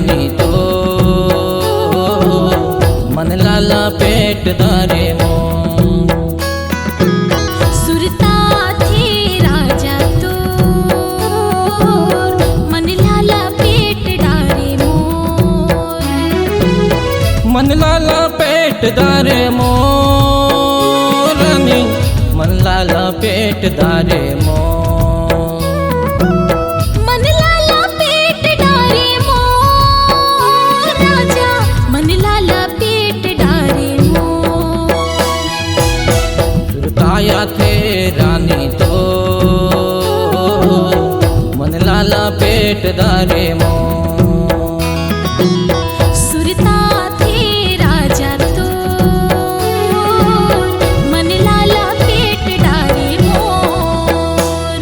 रानी तो मन लाला पेट दारे मोर। सुरता थे राजा तो मन लाला पेट डारे मोर। मन लाला पेट दारे मोर रानी मन लाला पेट दारे मोर। मन लाला पेट डारे मोर राजा मन लाला पेट डारे मोर। सुरताया थे रानी तो मन लाला पेट दारे मोर। सुरता थे राजा तो मन लाला पेट डारे मोर।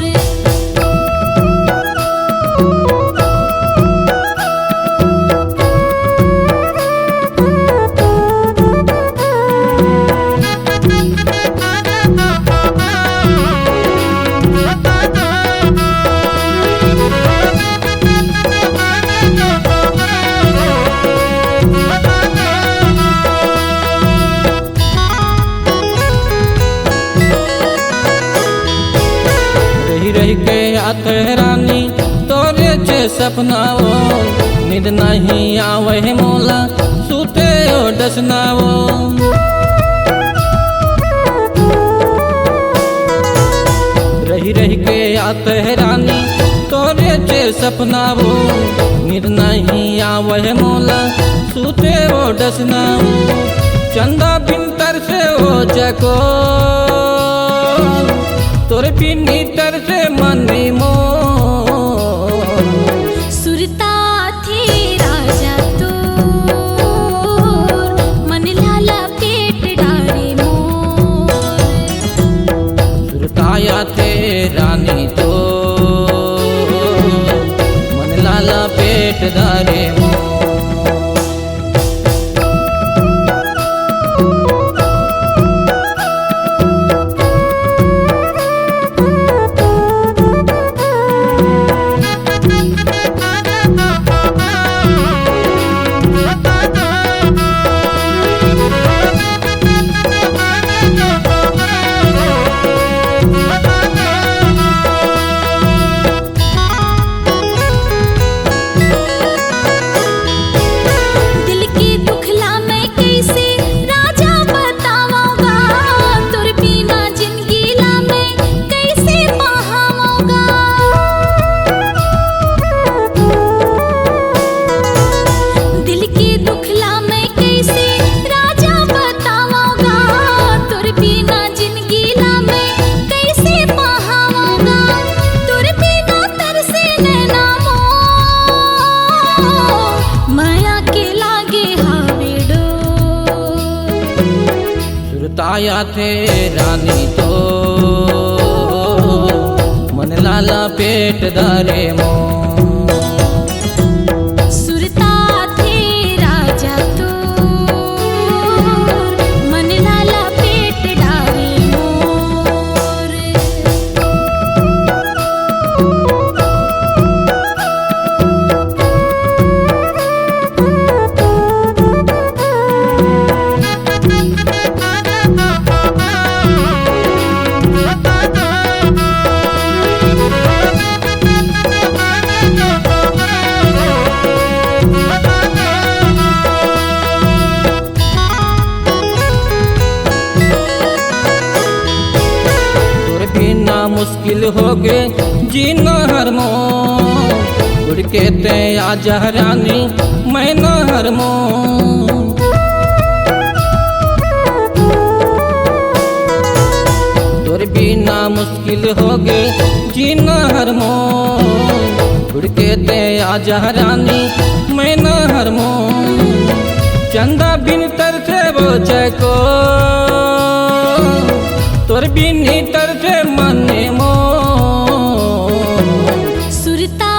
रही रही के आते रानी तोरे छे सपनाओ नींद नहीं आवे मोला सूते ओ डसनाओ। रही रही के आते रानी तोरे छे सपनाओ नींद नहीं आवे मोला सूते ओ डसनाओ। चंदा बिनतर से हो जको तोरे बिनी तर से मनी मोर। सुरता थे राजा तो मन लाला पेट डारे मोर। सुरताया थे रानी तो मन लाला पेट दारे मोर। दिल की दुखला मैं कैसे राजा बताऊंगा। तुर बिना जिंदगी ला मैं कैसे बहाऊंगा। दिल की दुखला मैं कैसे राजा बताऊंगा। तुर बिना जिंदगी ला मैं कैसे बहाऊंगा। तुर बिना तरसे नैना मोर माया के लागे हावेडो। सुरताया थे रानी तो मन लाला पेट दारे मोर। सुरता थे राजा तो मन लाला पेट डारे मोर। तोरे बिना मुश्किल हो गे जीना हर मोर। उड़ के ते आजा रानी मैं न हर मोर। तोरे बिना मुश्किल हो गे जीना हर मोर। उड़ के ते आजा रानी मैं न हर मोर। चंदा बिन तर से वो चको तोर बिनी तर से मने मोर। सुरता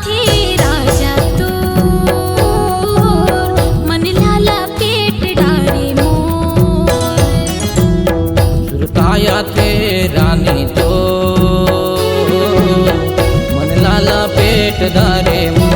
थे राजा तो मन लाला पेट डारे मोर। सुरताया थे रानी तो मन लाला पेट दारे मोर।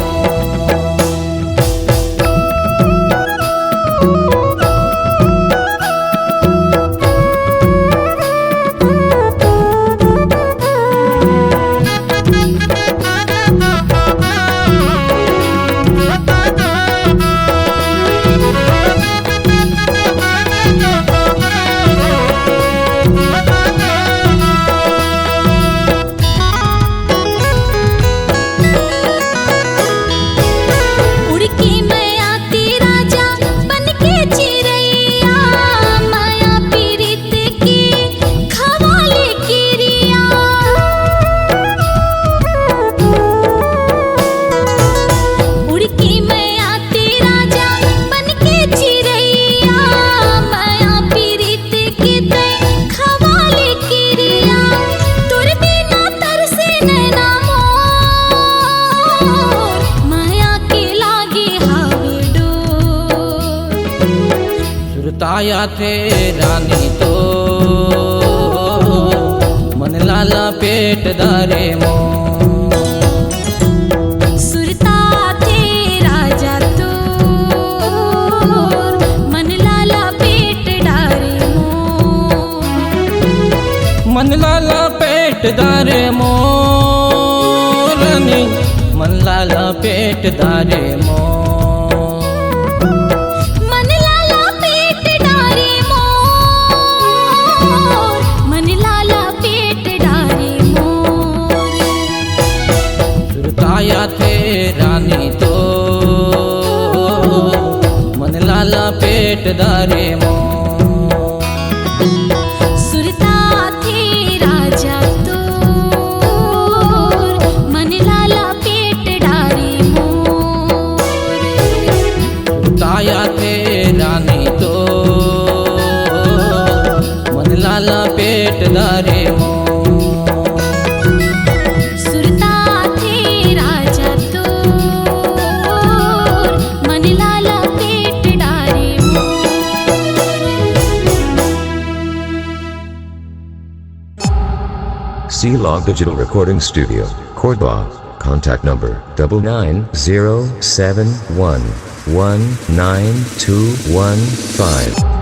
सुरताया थे रानी तो मन लाला पेट दारे मो सुरता थे राजा तो मन लाला पेट डारे मो मन लाला पेट दारे मो रानी मन लाला पेट दारे मो मन लाला पेट डारे मो मन लाला पेट डारे मोर सुरताया थे रानी तो मन लाला पेट दारे मो सुरता थे राजा तो मन लाला पेट डारे मोर ताया थे रानी तो मन लाला पेट दारे मो सुरता थे राजा तो मन लाला पेट डारे C-Log Digital Recording Studio, Cordoba. Contact number 99071192115.